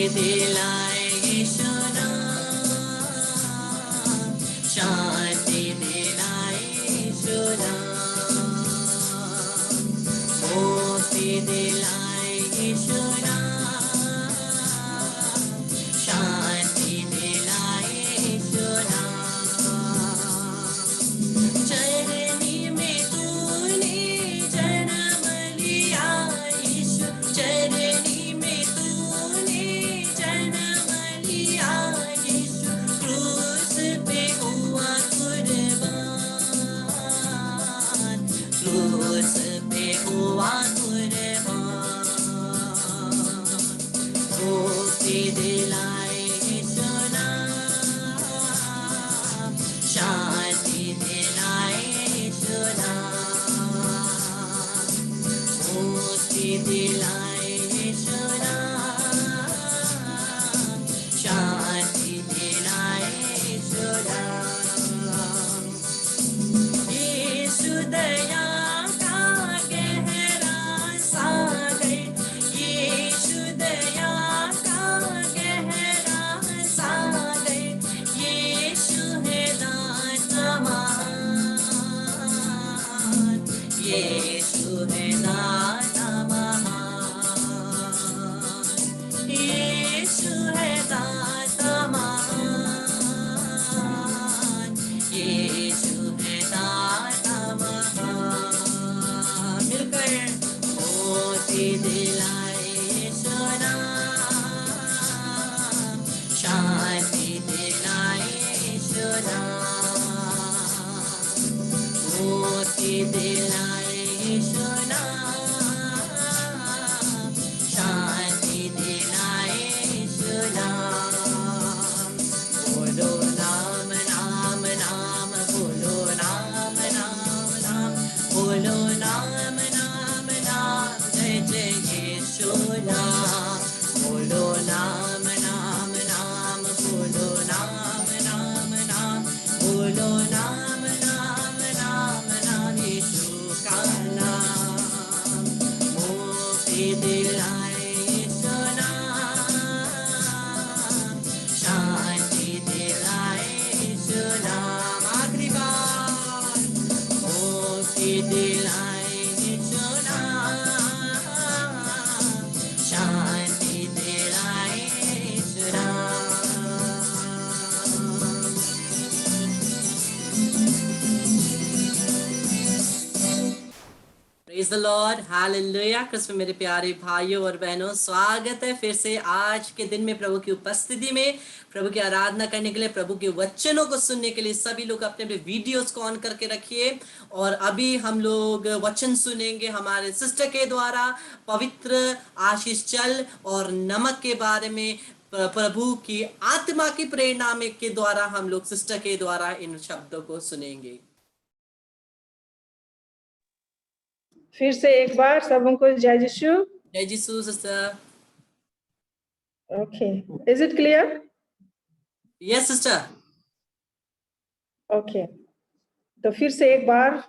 दिलाए यीशु नाम, शांति दिलाए यीशु नाम, मुक्ति दिलाए यीशु नाम, शांति दिलाए यीशु नाम। चरनी में तूने जन्म लिया यीशु, चरनी में तूने जन्म लिया यीशु, क्रूस पे हुआ कुर्बान, क्रूस पे हुआ कुर्बान, मुक्ति दिलाए यीशु नाम, शांति दिलाए यीशु नाम, मुक्ति दिलाए यीशु नाम, शांति दिलाए यीशु नाम। यीशु दया का गहरा सागर, यीशु दया का गहरा सागर, यीशु है दाता महान, यीशु है दाता महान, यीशु है दाता महान, यीशु है दाता महान। मिलकर मुक्ति दिलाए यीशु नाम, शांति दिलाए यीशु नाम, मुक्ति दिलाए यीशु नाम, शांति दिलाए यीशु नाम। बोलो नाम नाम नाम, बोलो नाम नाम नाम, बोलो नाम नाम नाम, जय जय यीशु नाम। बोलो नाम नाम नाम, बोलो नाम नाम नाम, बोलो नाम नाम नाम नाम, यीशु का नाम। मुक्ति दिलाए यीशु नाम, शांति दिलाए यीशु नाम। आखिरी बार मुक्ति दिलाए यीशु नाम, शांति दिलाए यीशु नाम। Praise the Lord, Hallelujah। Krishna मेरे प्यारे भाइयों और बहनों, स्वागत है फिर से आज के दिन में प्रभु की उपस्थिति में, प्रभु की आराधना करने के लिए, प्रभु के वचनों को सुनने के लिए सभी लोग अपने अपने वीडियोस को ऑन करके रखिए। और अभी हम लोग वचन सुनेंगे हमारे सिस्टर के द्वारा, पवित्र आशीष जल और नमक के बारे में, प्रभु की आत्मा की प्रेरणा में के द्वारा हम लोग सिस्टर के द्वारा इन शब्दों को सुनेंगे। फिर से एक बार सबको जय यीशु। जय Yeshu sister. Okay, is it clear? Yes sister. Okay, तो फिर से एक बार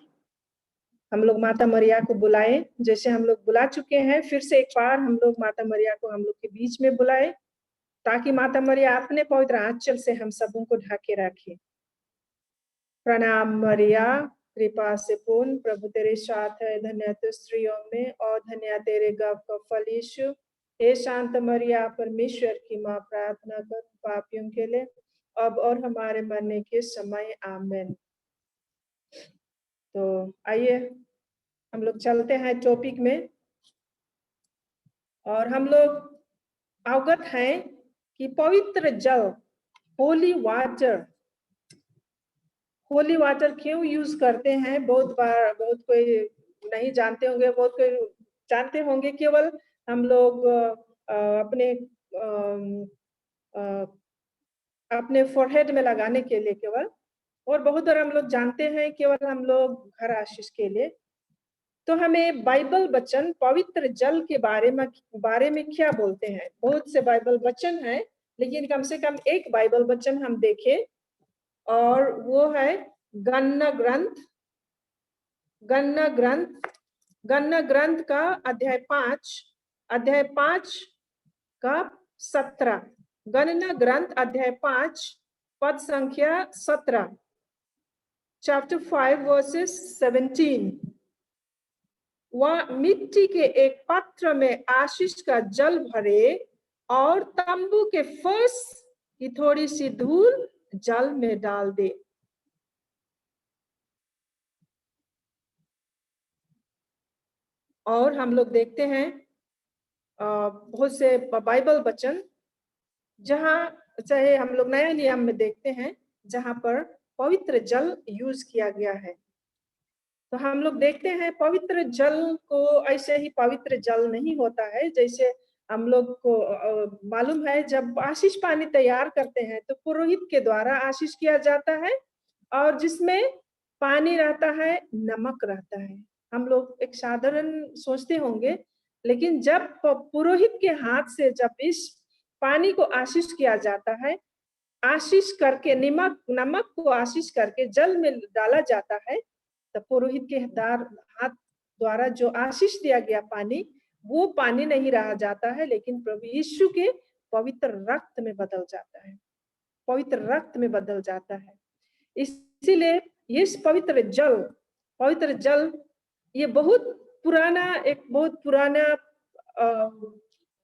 हम लोग माता मरिया को बुलाएं, जैसे हम लोग बुला चुके हैं। फिर से एक बार हम लोग माता मरिया को हम लोग के बीच में बुलाएं, ताकि माता मरिया अपने पवित्र आंचल से हम सबों को ढाके रखे। प्रणाम मरिया, कृपा से पूर्ण, प्रभु तेरे साथ है, धन्य तू स्त्रियों में और धन्य तेरे गर्भ का फल यीशु। हे शांत मरिया, परमेश्वर की माँ, प्रार्थना कर पापियों के लिए, अब और हमारे मरने के समय, आमीन। तो आइए हम लोग चलते हैं टॉपिक में। और हम लोग अवगत हैं कि पवित्र जल, होली वाटर क्यों यूज करते हैं। बहुत बार बहुत कोई नहीं जानते होंगे, बहुत कोई जानते होंगे। केवल हम लोग अपने फोरहेड में लगाने के लिए केवल, और बहुत बार हम लोग जानते हैं केवल हम लोग घर आशीष के लिए। तो हमें बाइबल वचन पवित्र जल के बारे में क्या बोलते हैं। बहुत से बाइबल वचन हैं, लेकिन कम से कम एक बाइबल वचन हम देखें, और वो है गन्ना ग्रंथ का अध्याय 5 का 17, गणना ग्रंथ अध्याय 5 पद संख्या 17, चैप्टर 5 वर्सेस 17। वह मिट्टी के एक पात्र में आशीष का जल भरे और तंबू के फर्श की थोड़ी सी धूल जल में डाल दे। और हम लोग देखते हैं बहुत से बाइबल वचन, जहां चाहे हम लोग नया नियम में देखते हैं जहां पर पवित्र जल यूज किया गया है। तो हम लोग देखते हैं पवित्र जल को ऐसे ही पवित्र जल नहीं होता है। जैसे हम लोग को मालूम है, जब आशीष पानी तैयार करते हैं तो पुरोहित के द्वारा आशीष किया जाता है, और जिसमें पानी रहता है, नमक रहता है। हम लोग एक साधारण सोचते होंगे, लेकिन जब पुरोहित के हाथ से जब इस पानी को आशीष किया जाता है, आशीष करके नमक को आशीष करके जल में डाला जाता है, तब पुरोहित के हाथ द्वारा जो आशीष दिया गया पानी, वो पानी नहीं रहा जाता है, लेकिन प्रभु यीशु के पवित्र रक्त में बदल जाता है, पवित्र रक्त में बदल जाता है। इसीलिए ये पवित्र जल ये बहुत पुराना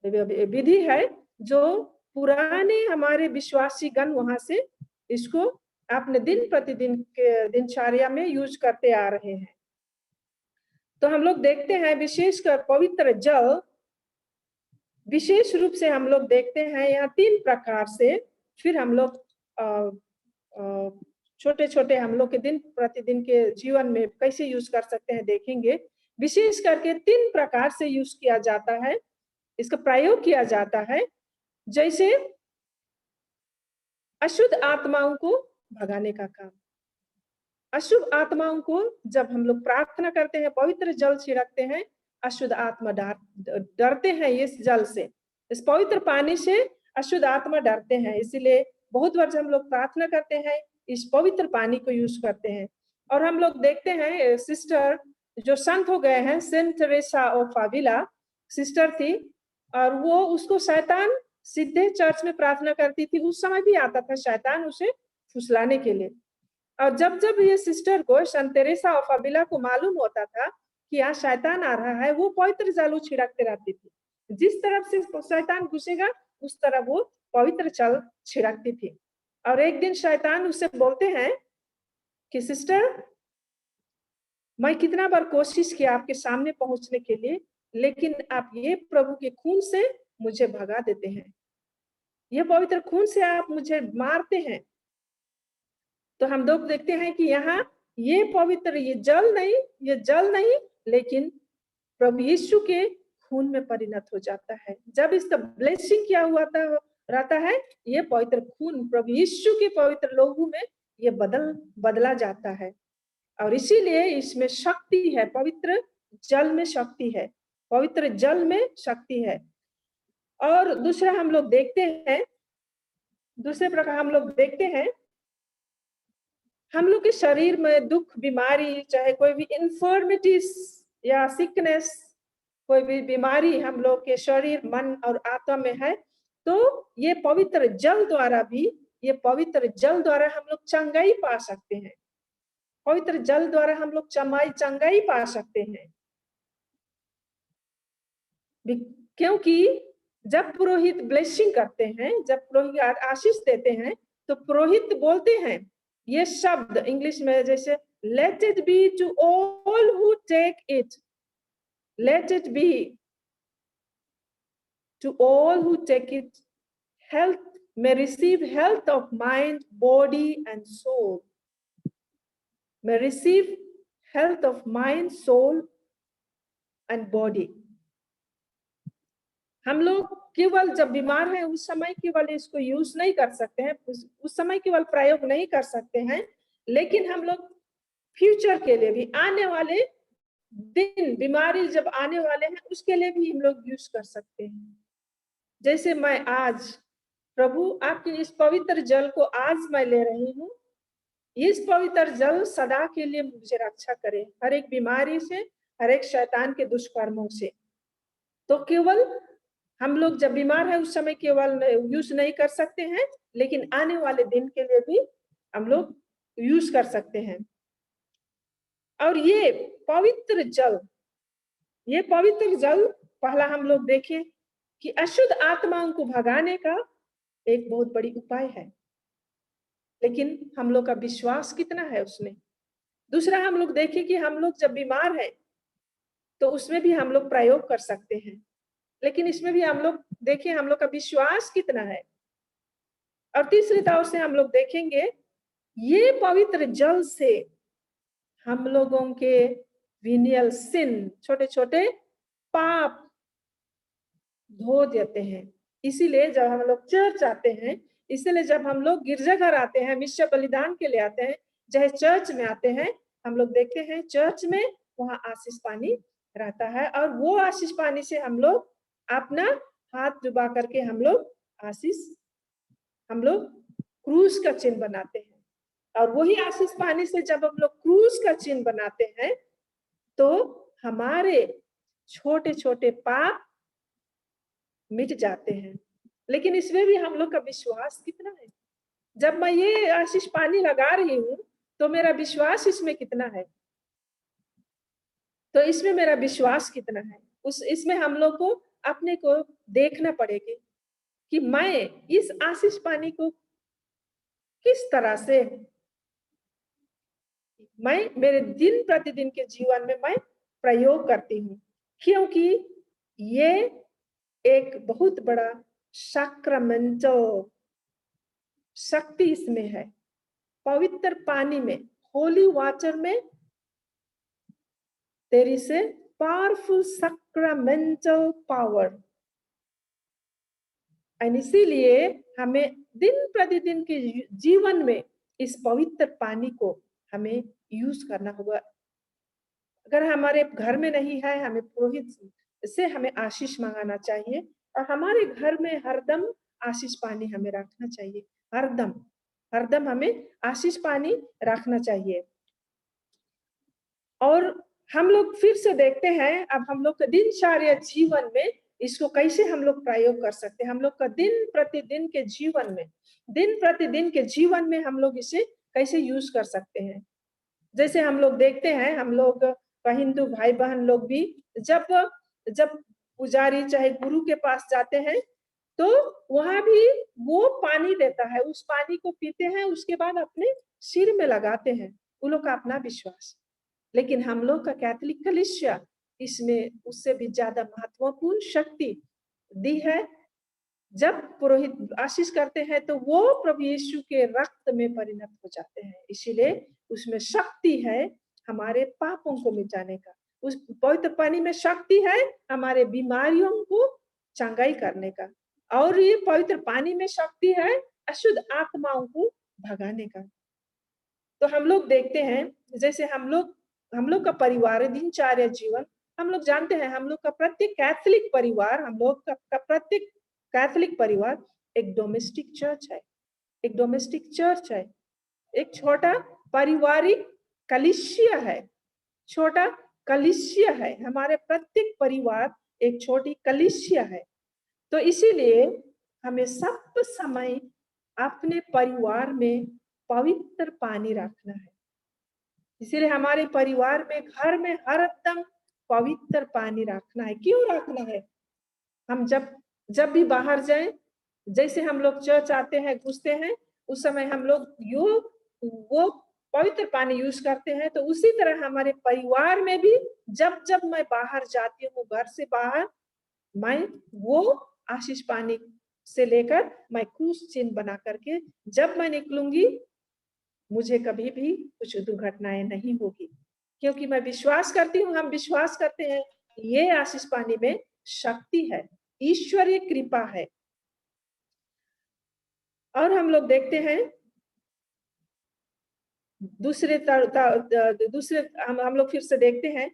विधि है, जो पुराने हमारे विश्वासी गण वहां से इसको अपने दिन प्रतिदिन के दिनचर्या में यूज करते आ रहे हैं। तो हम लोग देखते हैं विशेषकर पवित्र जल, विशेष रूप से हम लोग देखते हैं यहाँ 3 प्रकार से। फिर हम लोग छोटे छोटे हम लोग के दिन प्रतिदिन के जीवन में कैसे यूज कर सकते हैं देखेंगे। विशेष करके 3 प्रकार से यूज किया जाता है, इसका प्रयोग किया जाता है। जैसे अशुद्ध आत्माओं को भगाने का काम, अशुभ आत्माओं को जब हम लोग प्रार्थना करते हैं, पवित्र जल छिड़कते हैं, अशुद्ध आत्मा डरते हैं इस जल से, इस पवित्र पानी से अशुद्ध आत्मा डरते हैं। इसीलिए बहुत बार जब हम लोग प्रार्थना करते हैं, इस पवित्र पानी को यूज करते हैं। और हम लोग देखते हैं सिस्टर जो संत हो गए हैं, सेंट टेरेसा ऑफ अविला सिस्टर थी, और वो उसको शैतान सीधे चर्च में प्रार्थना करती थी, उस समय भी आता था शैतान उसे फुसलाने के लिए। और जब जब ये सिस्टर को सेंट टेरेसा ऑफ अविला को मालूम होता था कि यहाँ शैतान आ रहा है, वो पवित्र जल छिड़कते रहती थी। जिस तरफ से शैतान घुसेगा उस तरफ वो पवित्र जल छिड़कती थी। और एक दिन शैतान उससे बोलते हैं कि सिस्टर, मैं कितना बार कोशिश किया आपके सामने पहुंचने के लिए, लेकिन आप ये प्रभु के खून से मुझे भगा देते हैं, ये पवित्र खून से आप मुझे मारते हैं। तो हम लोग देखते हैं कि यहाँ ये पवित्र ये जल नहीं लेकिन प्रभु यीशु के खून में परिणत हो जाता है। जब इसका ब्लेसिंग किया हुआ रहता है, ये पवित्र खून प्रभु यीशु के पवित्र लोहू में ये बदला जाता है। और इसीलिए इसमें शक्ति है, पवित्र जल में शक्ति है, पवित्र जल में शक्ति है। और दूसरे प्रकार हम लोग देखते हैं, हम लोग के शरीर में दुख, बीमारी, चाहे कोई भी इन्फर्मिटीज या सिकनेस, कोई भी बीमारी हम लोग के शरीर, मन और आत्मा में है, तो ये पवित्र जल द्वारा हम लोग चंगाई पा सकते हैं। पवित्र जल द्वारा हम लोग चंगाई पा सकते हैं। क्योंकि जब पुरोहित ब्लेसिंग करते हैं, जब पुरोहित आशीष देते हैं, तो पुरोहित बोलते हैं ये शब्द इंग्लिश में, जैसे let it be to all who take it, let it be to all who take it, health may receive health of mind, body and soul, may receive health of mind, soul and body। हम लोग केवल जब बीमार हैं उस समय केवल इसको यूज नहीं कर सकते हैं, उस समय केवल प्रयोग नहीं कर सकते हैं, लेकिन हम लोग फ्यूचर के लिए भी, आने वाले दिन बीमारी जब आने वाले हैं उसके लिए भी हम लोग यूज कर सकते हैं। जैसे मैं आज प्रभु आपके इस पवित्र जल को आज मैं ले रही हूँ, इस पवित्र जल सदा के लिए मुझे रक्षा करे हर एक बीमारी से, हर एक शैतान के दुष्कर्मों से। तो केवल हम लोग जब बीमार है उस समय केवल यूज नहीं कर सकते हैं, लेकिन आने वाले दिन के लिए भी हम लोग यूज कर सकते हैं। और ये पवित्र जल पहला हम लोग देखें कि अशुद्ध आत्माओं को भगाने का एक बहुत बड़ी उपाय है, लेकिन हम लोग का विश्वास कितना है उसमें। दूसरा हम लोग देखें कि हम लोग जब बीमार है तो उसमें भी हम लोग प्रयोग कर सकते हैं, लेकिन इसमें भी हम लोग देखें हम लोग का विश्वास कितना है। और तीसरी तौर से हम लोग देखेंगे ये पवित्र जल से हम लोगों के विनियल सिन, छोटे छोटे पाप धो देते हैं। इसीलिए जब हम लोग चर्च आते हैं, इसीलिए जब हम लोग गिरजाघर आते हैं, विश्व बलिदान के लिए आते हैं, चाहे चर्च में आते हैं, हम लोग देखते हैं चर्च में वहां आशीष पानी रहता है, और वो आशीष पानी से हम लोग अपना हाथ डुबा करके हम लोग क्रूस का चिन्ह बनाते हैं। और वही आशीष पानी से जब हम लोग क्रूस का चिन्ह बनाते हैं तो हमारे छोटे छोटे पाप मिट जाते हैं। लेकिन इसमें भी हम लोग का विश्वास कितना है। जब मैं ये आशीष पानी लगा रही हूँ तो मेरा विश्वास इसमें कितना है, तो इसमें मेरा विश्वास कितना है, इसमें हम लोग को अपने को देखना पड़ेगा कि मैं इस आशीष पानी को किस तरह से मैं मेरे दिन प्रतिदिन के जीवन में मैं प्रयोग करती हूँ, क्योंकि ये एक बहुत बड़ा सैक्रमेंटल शक्ति इसमें है। पवित्र पानी में, होली वाटर में there is a powerful sacramental power. और इसीलिए हमें दिन प्रतिदिन के जीवन में इस पवित्र पानी को हमें यूज करना होगा। अगर हमारे घर में नहीं है, हमें पुरोहित से हमें आशीष मांगना चाहिए, और हमारे घर में हरदम आशीष पानी हमें रखना चाहिए। हरदम हरदम हमें आशीष पानी रखना चाहिए। और हम लोग फिर से देखते हैं, अब हम लोग का दिनचर्या जीवन में इसको कैसे हम लोग प्रयोग कर सकते हैं। हम लोग का दिन प्रतिदिन के जीवन में हम लोग इसे कैसे यूज कर सकते हैं। जैसे हम लोग देखते हैं, हम लोग हिंदू भाई बहन लोग भी जब जब पुजारी चाहे गुरु के पास जाते हैं तो वहां भी वो पानी देता है, उस पानी को पीते हैं, उसके बाद अपने सिर में लगाते हैं। उन लोग का अपना विश्वास। लेकिन हम लोग का कैथोलिक कलीसिया इसमें उससे भी ज्यादा महत्वपूर्ण शक्ति दी है। जब पुरोहित आशीष करते हैं तो वो प्रभु यीशु के रक्त में परिणत हो जाते हैं, इसीलिए उसमें शक्ति है हमारे पापों को मिटाने का। उस पवित्र पानी में शक्ति है हमारे बीमारियों को चंगाई करने का, और ये पवित्र पानी में शक्ति है अशुद्ध आत्माओं को भगाने का। तो हम लोग देखते हैं, जैसे हम लोग का परिवार दिनचर्या जीवन, हम लोग जानते हैं हम लोग का प्रत्येक कैथोलिक परिवार, हम लोग का प्रत्येक कैथोलिक परिवार एक डोमेस्टिक चर्च है। एक डोमेस्टिक चर्च है, एक छोटा पारिवारिक कलीसिया है, छोटा कलीसिया है। हमारे प्रत्येक परिवार एक छोटी कलीसिया है। तो इसीलिए हमें सब समय अपने परिवार में पवित्र पानी रखना है। इसीलिए हमारे परिवार में, घर में हरदम पवित्र पानी रखना है। क्यों रखना है? हम जब भी बाहर जाएं, जैसे हम लोग चर्च आते हैं, घुसते हैं, उस समय हम लोग वो पवित्र पानी यूज करते हैं। तो उसी तरह हमारे परिवार में भी जब मैं बाहर जाती हूँ, घर से बाहर, मैं वो आशीष पानी से लेकर मैं क्रूस चिन्ह बना करके जब मैं निकलूंगी, मुझे कभी भी कुछ दुर्घटनाएं नहीं होगी, क्योंकि मैं विश्वास करती हूँ, हम विश्वास करते हैं ये आशीष पानी में शक्ति है, ईश्वरीय कृपा है। और हम लोग देखते हैं दूसरे हम लोग फिर से देखते हैं,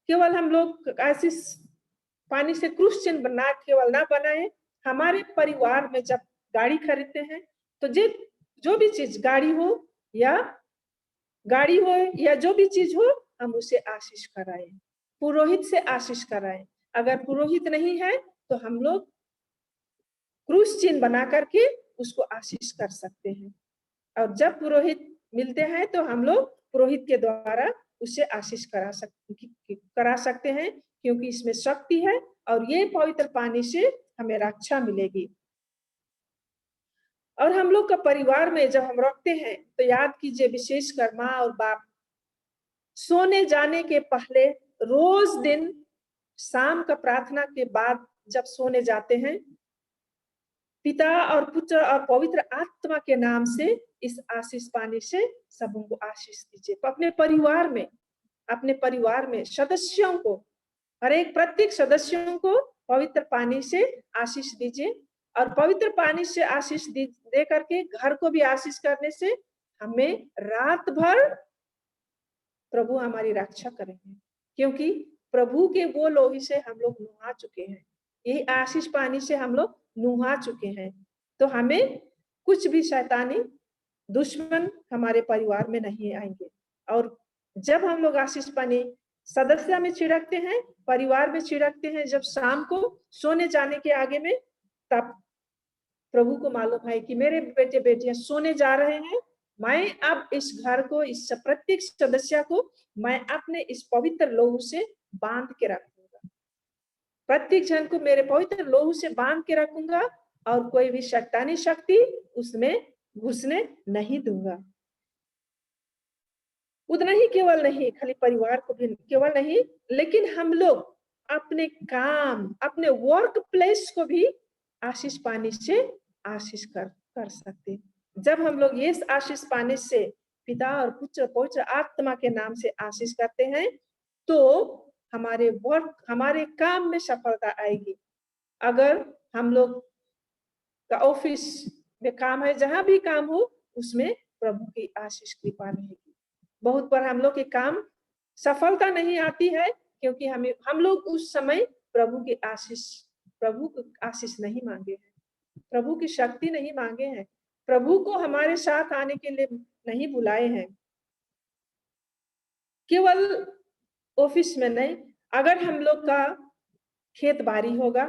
केवल हम लोग आशीष पानी से क्रूस चिन्ह बना केवल ना बनाए, हमारे परिवार में जब गाड़ी खरीदते हैं तो जो भी चीज गाड़ी हो या जो भी चीज हो, हम उसे आशीष कराएं, पुरोहित से आशीष कराएं। अगर पुरोहित नहीं है तो हम लोग क्रूस चिन्ह बना करके उसको आशीष कर सकते हैं। और जब पुरोहित मिलते हैं तो हम लोग पुरोहित के द्वारा उसे आशीष करा सकते हैं, क्योंकि इसमें शक्ति है और ये पवित्र पानी से हमें रक्षा मिलेगी। और हम लोग का परिवार में जब हम रखते हैं तो याद कीजिए, विशेषकर माँ और बाप सोने जाने के पहले रोज दिन शाम का प्रार्थना के बाद जब सोने जाते हैं, पिता और पुत्र और पवित्र आत्मा के नाम से इस आशीष पानी से सबों को आशीष दीजिए। अपने परिवार में सदस्यों को, हर एक प्रत्येक सदस्यों को पवित्र पानी से आशीष दीजिए। और पवित्र पानी से आशीष दे करके घर को भी आशीष करने से हमें रात भर प्रभु हमारी रक्षा करेंगे, क्योंकि प्रभु के वो लोही से हम लोग नुहा चुके हैं। यही आशीष पानी से हम लोग नुहा चुके हैं, तो हमें कुछ भी शैतानी दुश्मन हमारे परिवार में नहीं आएंगे। और जब हम लोग आशीष पानी सदस्य में छिड़कते हैं, परिवार में छिड़कते हैं, जब शाम को सोने जाने के आगे में, तब प्रभु को मालूम है कि मेरे बेटे बेटियां सोने जा रहे हैं, मैं अब इस घर को, इस प्रत्येक सदस्य को मैं अपने इस पवित्र लोहू से बांध के रखूंगा। प्रत्येक जन को मेरे पवित्र लोहू से बांध के रखूंगा और कोई भी शैतानी शक्ति उसमें घुसने नहीं दूंगा। उतना ही केवल नहीं, खाली परिवार को भी केवल नहीं, लेकिन हम लोग अपने काम, अपने वर्क प्लेस को भी आशीष पानी से आशीष कर सकते। जब हम लोग ये आशीष पानी से पिता और पुत्र पवित्र आत्मा के नाम से आशीष करते हैं, तो हमारे वर्क, हमारे काम में सफलता आएगी। अगर हम लोग का ऑफिस में काम है, जहां भी काम हो, उसमें प्रभु की आशीष कृपा रहेगी। बहुत बार हम लोग के काम सफलता नहीं आती है, क्योंकि हम लोग उस समय प्रभु की आशीष नहीं मांगे हैं, प्रभु की शक्ति नहीं मांगे हैं, प्रभु को हमारे साथ आने के लिए नहीं बुलाए हैं। केवल ऑफिस में नहीं, अगर हम लोग का खेत बाड़ी होगा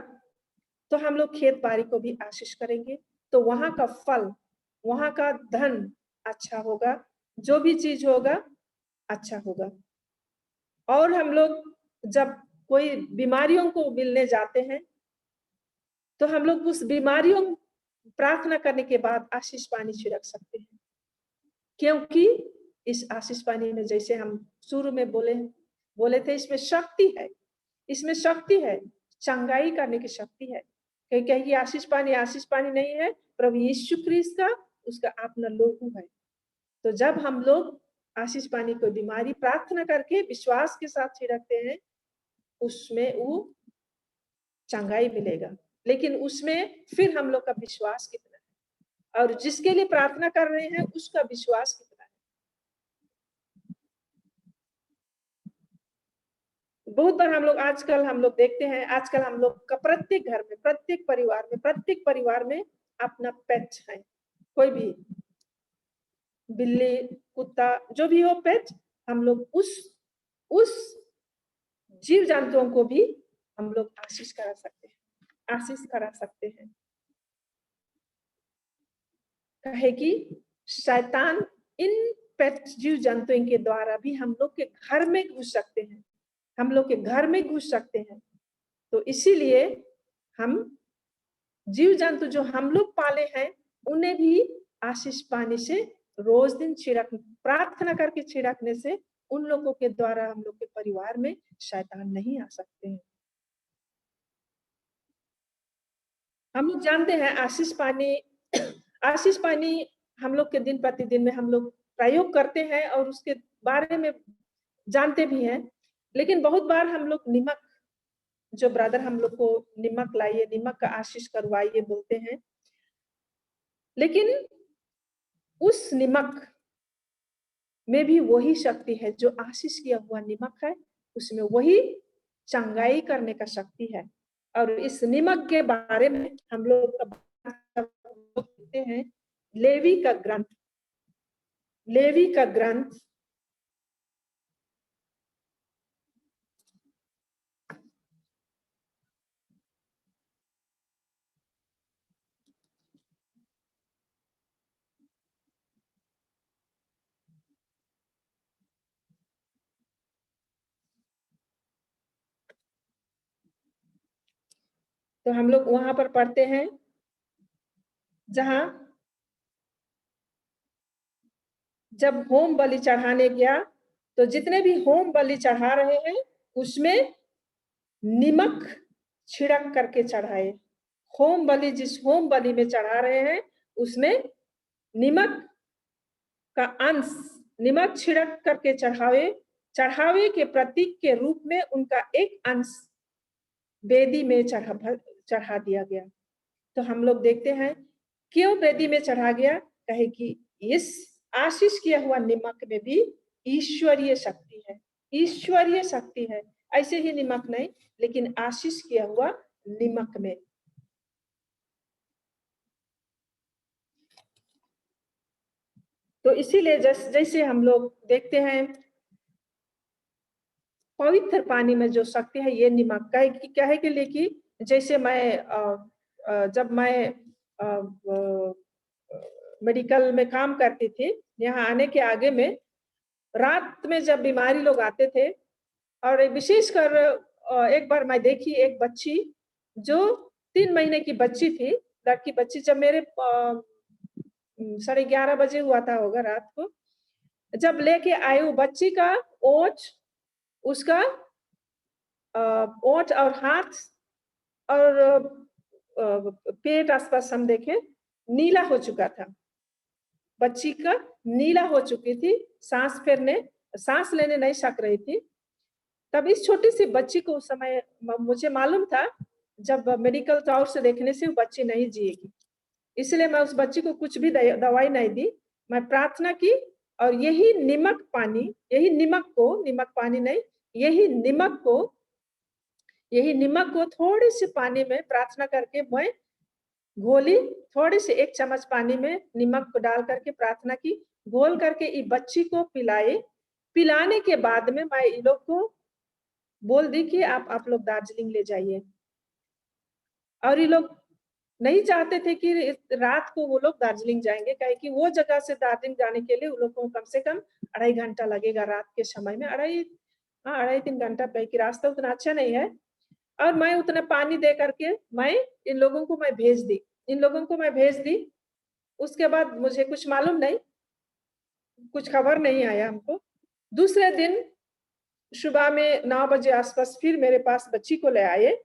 तो हम लोग खेत बाड़ी को भी आशीष करेंगे, तो वहां का फल, वहां का धन अच्छा होगा, जो भी चीज होगा अच्छा होगा। और हम लोग जब कोई बीमारियों को मिलने जाते हैं, तो हम लोग उस बीमारियों प्रार्थना करने के बाद आशीष पानी छिड़क सकते हैं, क्योंकि इस आशीष पानी में, जैसे हम शुरू में बोले थे, इसमें शक्ति है, इसमें शक्ति है, चंगाई करने की शक्ति है। क्योंकि आशीष पानी नहीं है, प्रभु यीशु ख्रिस्त का, उसका अपना लोहू है। तो जब हम लोग आशीष पानी को बीमारी प्रार्थना करके विश्वास के साथ छिड़कते हैं, उसमें वो चंगाई मिलेगा। लेकिन उसमें फिर हम लोग का विश्वास कितना है, और जिसके लिए प्रार्थना कर रहे हैं उसका विश्वास कितना है। बहुत बार आजकल हम लोग देखते हैं, आजकल हम लोग का प्रत्येक घर में, प्रत्येक परिवार में अपना पेट है। कोई भी बिल्ली, कुत्ता, जो भी हो पेट, हम लोग उस जीव जंतुओं को भी हम लोग आशीष करा सकते हैं। कहे कि शैतान इन पेट जीव जंतुओं के द्वारा भी हम लोग के घर में घुस सकते हैं, हम लोग के घर में घुस सकते हैं। तो इसीलिए हम जीव जंतु जो हम लोग पाले हैं, उन्हें भी आशीष पानी से रोज दिन प्रार्थना करके छिड़कने से उन लोगों के द्वारा हम लोग के परिवार में शैतान नहीं आ सकते हैं। हम लोग जानते हैं आशीष पानी हम लोग के दिन प्रतिदिन में हम लोग प्रयोग करते हैं और उसके बारे में जानते भी हैं। लेकिन बहुत बार हम लोग नमक, जो ब्रदर हम लोग को नमक लाइए, नमक का आशीष करवाइए बोलते हैं, लेकिन उस नमक में भी वही शक्ति है जो आशीष किया हुआ नमक है, उसमें वही चंगाई करने का शक्ति है। और इस नमक के बारे में हम लोग देखते हैं लेवी का ग्रंथ तो हम लोग वहां पर पढ़ते हैं जहां जब होम बलि चढ़ाने गया तो जितने भी होम बलि चढ़ा रहे हैं उसमें नमक छिड़क करके चढ़ाए। होम बलि जिस होम बलि में चढ़ा रहे हैं उसमें नमक का अंश, नमक छिड़क करके चढ़ावे, चढ़ावे के प्रतीक के रूप में उनका एक अंश वेदी में चढ़ा दिया गया। तो हम लोग देखते हैं क्यों वेदी में चढ़ा गया, कहे कि इस आशीष किया हुआ नमक में भी ईश्वरीय शक्ति है, ईश्वरीय शक्ति है। ऐसे ही नमक नहीं, लेकिन आशीष किया हुआ नमक में। तो इसीलिए जैसे हम लोग देखते हैं पवित्र पानी में जो शक्ति है ये नमक का है कि क्या है के लिए कि जैसे जब मैं मेडिकल में काम करती थी, यहाँ आने के आगे में रात में जब बीमारी लोग आते थे और विशेषकर एक बार मैं देखी एक बच्ची जो 3 महीने की बच्ची थी, लड़की बच्ची, जब मेरे 11:30 बजे हुआ था होगा रात को, जब लेके आए वो बच्ची का ओंठ, उसका ओंठ और हाथ और पेट आसपास हम देखें नीला हो चुका था। बच्ची का नीला हो चुकी थी, सांस लेने नहीं सक रही थी। तब इस छोटी सी बच्ची को उस समय मुझे मालूम था जब मेडिकल तौर से देखने से वो बच्ची नहीं जिएगी, इसलिए मैं उस बच्ची को कुछ भी दवाई नहीं दी। मैं प्रार्थना की और यही नमक पानी, यही नमक को, नमक पानी नहीं, यही नमक को थोड़ी सी पानी में प्रार्थना करके मैं घोली, थोड़ी सी 1 चम्मच पानी में नमक को डाल करके प्रार्थना की, घोल करके ये बच्ची को पिलाए। पिलाने के बाद में मैं इन लोग को बोल दी कि आप लोग दार्जिलिंग ले जाइए। और ये लोग नहीं चाहते थे कि रात को वो लोग दार्जिलिंग जाएंगे, कहे कि वो जगह से दार्जिलिंग जाने के लिए वो लोग को कम से कम 2.5 घंटा लगेगा रात के समय में, 2.5-3 घंटा, कि रास्ता उतना अच्छा नहीं है। और मैं उतना पानी दे करके मैं इन लोगों को मैं भेज दी। उसके बाद मुझे कुछ मालूम नहीं, कुछ खबर नहीं आया हमको। दूसरे दिन सुबह में 9 बजे आसपास फिर मेरे पास बच्ची को ले आए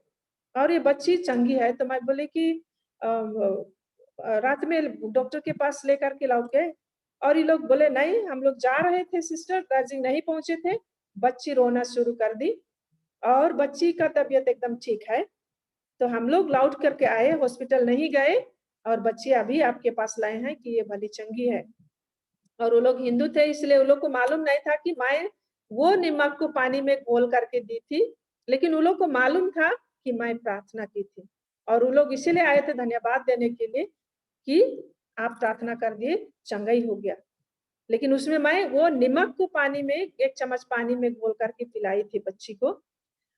और ये बच्ची चंगी है। तो मैं बोले कि रात में डॉक्टर के पास लेकर के लौट गए और ये लोग बोले नहीं, हम लोग जा रहे थे सिस्टर, दार्जिलिंग नहीं पहुंचे थे। बच्ची रोना शुरू कर दी और बच्ची का तबीयत एकदम ठीक है। तो हम लोग लौट करके आए, हॉस्पिटल नहीं गए और बच्ची अभी आपके पास लाए हैं कि ये भली चंगी है। और वो लोग हिंदू थे, इसलिए वो लोग को मालूम नहीं था कि मैं वो नमक को पानी में घोल करके दी थी, लेकिन वो लोग को मालूम था कि मैं प्रार्थना की थी और वो लोग इसीलिए आए थे धन्यवाद देने के लिए कि आप प्रार्थना कर दिए, चंगा ही हो गया। लेकिन उसमें मैं वो नमक को पानी में 1 चम्मच पानी में घोल करके पिलाई थी बच्ची को।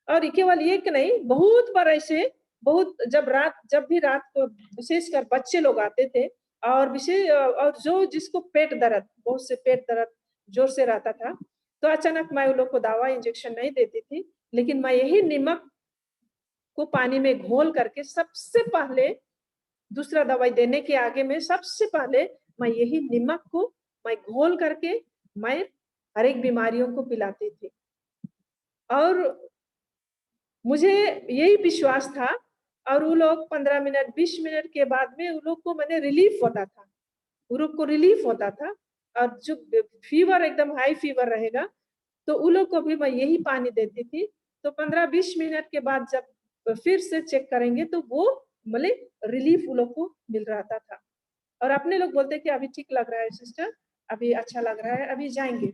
और केवल ये कि नहीं, बहुत बार ऐसे, बहुत जब भी रात को विशेषकर बच्चे लोग आते थे और विशेष और जो जिसको पेट दर्द, बहुत से पेट दर्द जोर से रहता था, तो अचानक मैं उन लोग को दवा इंजेक्शन नहीं देती थी, लेकिन मैं यही नमक को पानी में घोल करके सबसे पहले, दूसरा दवाई देने के आगे में सबसे पहले मैं यही नमक को मैं घोल करके मैं हर एक बीमारियों को पिलाती थी। और मुझे यही विश्वास था और वो लोग 15 मिनट 20 मिनट के बाद में उन लोग को मैंने रिलीफ होता था, उन लोग को रिलीफ होता था। और जो फीवर एकदम हाई फीवर रहेगा तो उन लोग को भी मैं यही पानी देती थी। तो 15-20 मिनट के बाद जब फिर से चेक करेंगे तो वो मतलब रिलीफ उन लोग को मिल रहा था। और अपने लोग बोलते कि अभी ठीक लग रहा है सिस्टर, अभी अच्छा लग रहा है, अभी जाएंगे।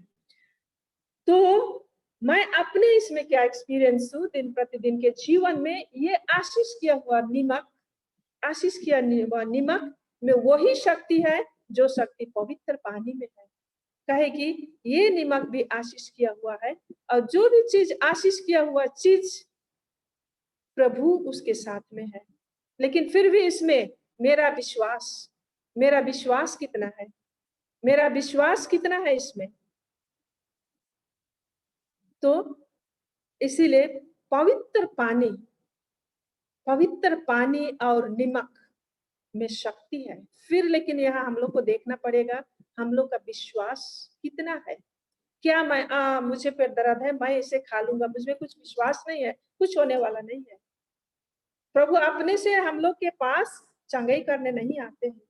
तो मैं अपने इसमें क्या एक्सपीरियंस हूँ दिन प्रतिदिन के जीवन में, ये आशीष किया हुआ नमक, आशीष किया हुआ नमक में वही शक्ति है जो शक्ति पवित्र पानी में है। कहे कि ये नमक भी आशीष किया हुआ है और जो भी चीज आशीष किया हुआ चीज प्रभु उसके साथ में है। लेकिन फिर भी इसमें मेरा विश्वास कितना है, मेरा विश्वास कितना है इसमें। तो इसीलिए पवित्र पानी पवित्र पानी और नमक में शक्ति है। फिर लेकिन यहाँ हम लोग को देखना पड़ेगा हम लोग का विश्वास कितना है। क्या मुझे पेट दर्द है, मैं इसे खा लूंगा, मुझमें कुछ विश्वास नहीं है, कुछ होने वाला नहीं है। प्रभु अपने से हम लोग के पास चंगाई करने नहीं आते हैं।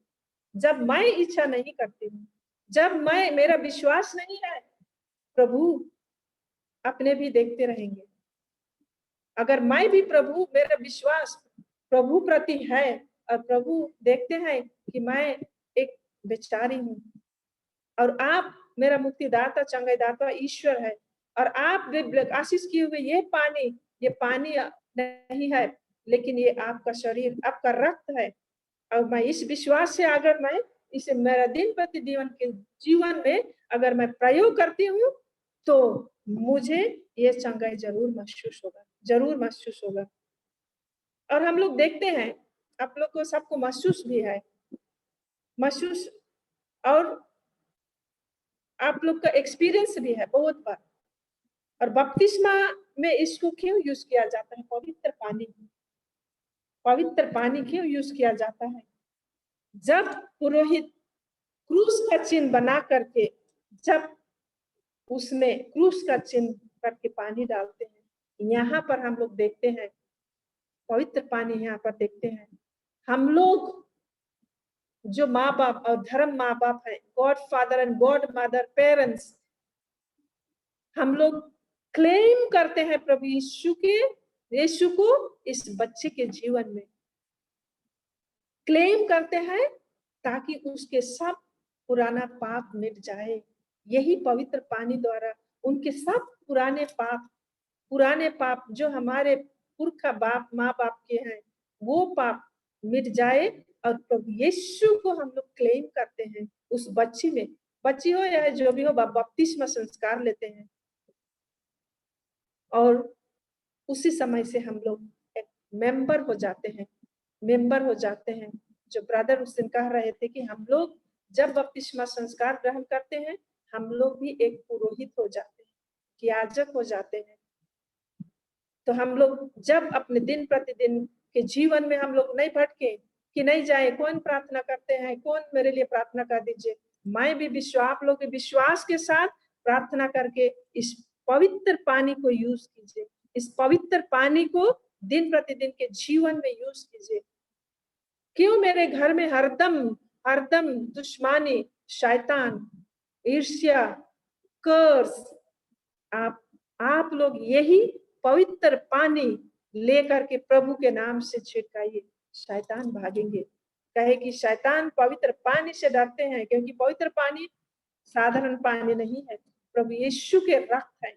जब मैं इच्छा नहीं करती हूँ, जब मेरा विश्वास नहीं है, प्रभु अपने भी देखते रहेंगे। अगर मैं भी प्रभु, मेरा विश्वास प्रभु प्रति है और प्रभु देखते हैं कि मैं एक बेचारी हूँ और आप मेरा मुक्तिदाता चंगाईदाता ईश्वर है और आप आशीष किए हुए ये पानी नहीं है, लेकिन ये आपका शरीर, आपका रक्त है। और मैं इस विश्वास से अगर मैं इसे मेरा दिन प्रतिदिन के जीवन में अगर मैं प्रयोग करती हूँ तो मुझे ये चंगाई जरूर महसूस होगा। और हम लोग देखते हैं, आप लोग को सबको महसूस भी है, महसूस और आप लोग का एक्सपीरियंस भी है बहुत बार। और बपतिस्मा में इसको क्यों यूज किया जाता है? पवित्र पानी क्यों यूज किया जाता है? जब पुरोहित क्रूस का चिन्ह बना करके जब उसमें क्रूस का चिन्ह करके पानी डालते हैं, यहाँ पर हम लोग देखते हैं पवित्र पानी, यहाँ पर देखते हैं हम लोग जो माँ बाप और धर्म माँ बाप है, God father and God mother parents, हम लोग क्लेम करते हैं प्रभु यीशु को इस बच्चे के जीवन में क्लेम करते हैं ताकि उसके सब पुराना पाप मिट जाए। यही पवित्र पानी द्वारा उनके सब पुराने पाप जो हमारे पुरखा माँ बाप के हैं, वो पाप मिट जाए। और प्रभु यीशु को हम लोग क्लेम करते हैं उस बच्ची हो या जो भी हो, बपतिस्मा संस्कार लेते हैं और उसी समय से हम लोग एक मेंबर हो जाते हैं। जो ब्रदर उस दिन कह रहे थे कि हम लोग जब बपतिस्मा संस्कार ग्रहण करते हैं, हम लोग भी एक पुरोहित हो जाते हैं, याजक हो जाते हैं। तो हम लोग जब अपने दिन प्रतिदिन के जीवन में हम लोग नहीं भटके कि नहीं जाए, कौन प्रार्थना करते हैं, कौन मेरे लिए प्रार्थना कर दीजिए, मैं भी आप लोग के विश्वास के साथ प्रार्थना करके इस पवित्र पानी को यूज कीजिए, इस पवित्र पानी को दिन प्रतिदिन के जीवन में यूज कीजिए। क्यों मेरे घर में हरदम दुश्मनी, शैतान, ईर्ष्या, कर्स, आप लोग यही पवित्र पानी लेकर के प्रभु के नाम से छिड़काइए, शैतान भागेंगे। कहे कि शैतान पवित्र पानी से डरते हैं, क्योंकि पवित्र पानी साधारण पानी नहीं है, प्रभु यीशु के रक्त है,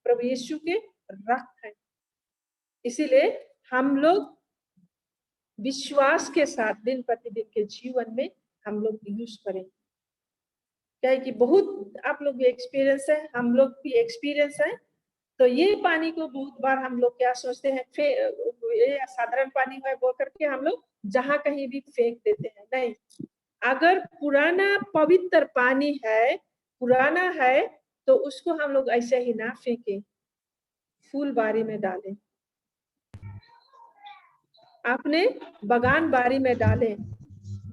प्रभु यीशु के रक्त है। इसीलिए हम लोग विश्वास के साथ दिन प्रतिदिन के जीवन में हम लोग यूज करें। क्या है कि बहुत आप लोग भी एक्सपीरियंस है, हम लोग भी एक्सपीरियंस है। तो ये पानी को बहुत बार हम लोग क्या सोचते हैं, ये साधारण पानी है बोल करके हम लोग जहां कहीं भी फेंक देते हैं। नहीं, अगर पुराना पवित्र पानी है, पुराना है, तो उसको हम लोग ऐसे ही ना फेंके, फूल बारी में डालें, अपने बगान बारी में डालें,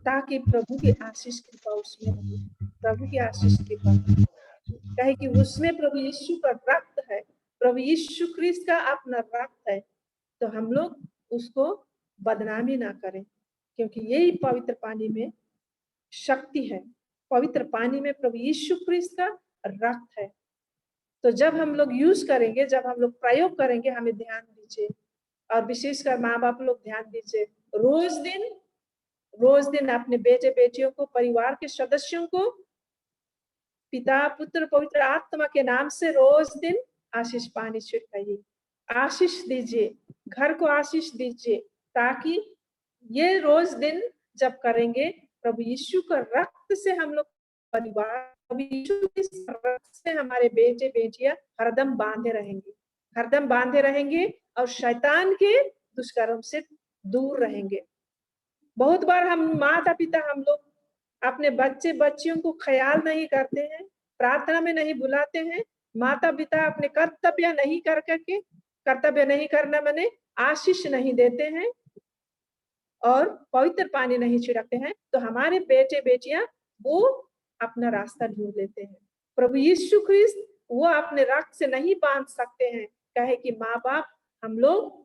ताकि प्रभु की आशीष कृपा उसमें रहे, प्रभु की आशीष कृपा। कहे कि उसमें प्रभु यीशु का रक्त है, प्रभु यीशु ख्रिस्त का अपना रक्त है। तो हम लोग उसको बदनामी ना करें, क्योंकि यही पवित्र पानी में शक्ति है, पवित्र पानी में प्रभु यीशु ख्रिस्त का रक्त है। तो जब हम लोग यूज करेंगे, जब हम लोग प्रयोग करेंगे, हमें ध्यान दीजिए, और विशेषकर माँ बाप लोग ध्यान दीजिए, रोज दिन अपने बेटे बेटियों को, परिवार के सदस्यों को पिता पुत्र पवित्र आत्मा के नाम से रोज दिन आशीष पानी छिड़काइए, आशीष दीजिए, घर को आशीष दीजिए, ताकि ये रोज दिन जब करेंगे, प्रभु यीशु का रक्त से हम लोग परिवार, प्रभु यीशु के रक्त से हमारे बेटे बेटियां हरदम बांधे रहेंगे और शैतान के दुष्कर्म से दूर रहेंगे। बहुत बार हम माता पिता हम लोग अपने बच्चे बच्चियों को ख्याल नहीं करते हैं, प्रार्थना में नहीं बुलाते हैं। माता पिता अपने कर्तव्य नहीं करना माने आशीष नहीं देते हैं, और पवित्र पानी नहीं छिड़कते हैं तो हमारे बेटे बेटियां वो अपना रास्ता ढूंढ लेते हैं। प्रभु यीशु ख्रिस्त वो अपने रक्त से नहीं बांध सकते हैं, कहे कि माँ बाप हम लोग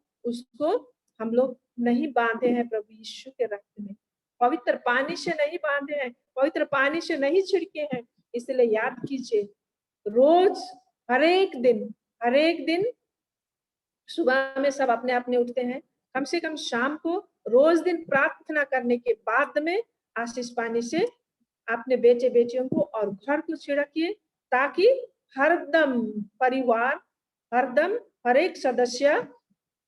नहीं बांधे हैं प्रभु यीशु के रक्त में, पवित्र पानी से नहीं बांधे हैं, पवित्र पानी से नहीं छिड़के हैं। इसलिए याद कीजिए, रोज हर एक दिन सुबह में सब अपने अपने उठते हैं, कम से कम शाम को रोज दिन प्रार्थना करने के बाद में आशीष पानी से अपने बेटे बेटियों को और घर को छिड़किए, ताकि हरदम परिवार, हरदम हर एक सदस्य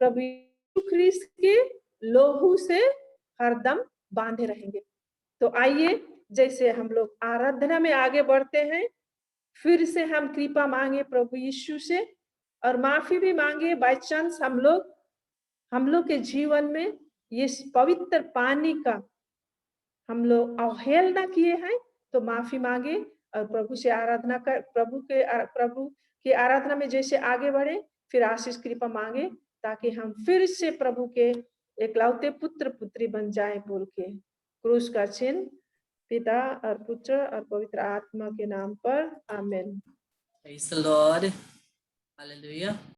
प्रभु यीशु ख्रिस्त के लोहू से हरदम बांधे रहेंगे। तो आइए, जैसे हम लोग आराधना में आगे बढ़ते हैं, फिर से हम कृपा मांगे प्रभु यीशु से और माफी भी मांगे बाय चांस हम लोग के जीवन में ये पवित्र पानी का हम लोग अवहेलना किए हैं, तो माफी मांगे और प्रभु से आराधना कर, प्रभु की आराधना में जैसे आगे बढ़े, फिर आशीष कृपा मांगे, ताकि हम फिर से प्रभु के एकलौते पुत्र पुत्री बन जाए बोल के। क्रूस का चिन्ह पिता और पुत्र और पवित्र आत्मा के नाम पर, आमीन। Praise the Lord. Hallelujah.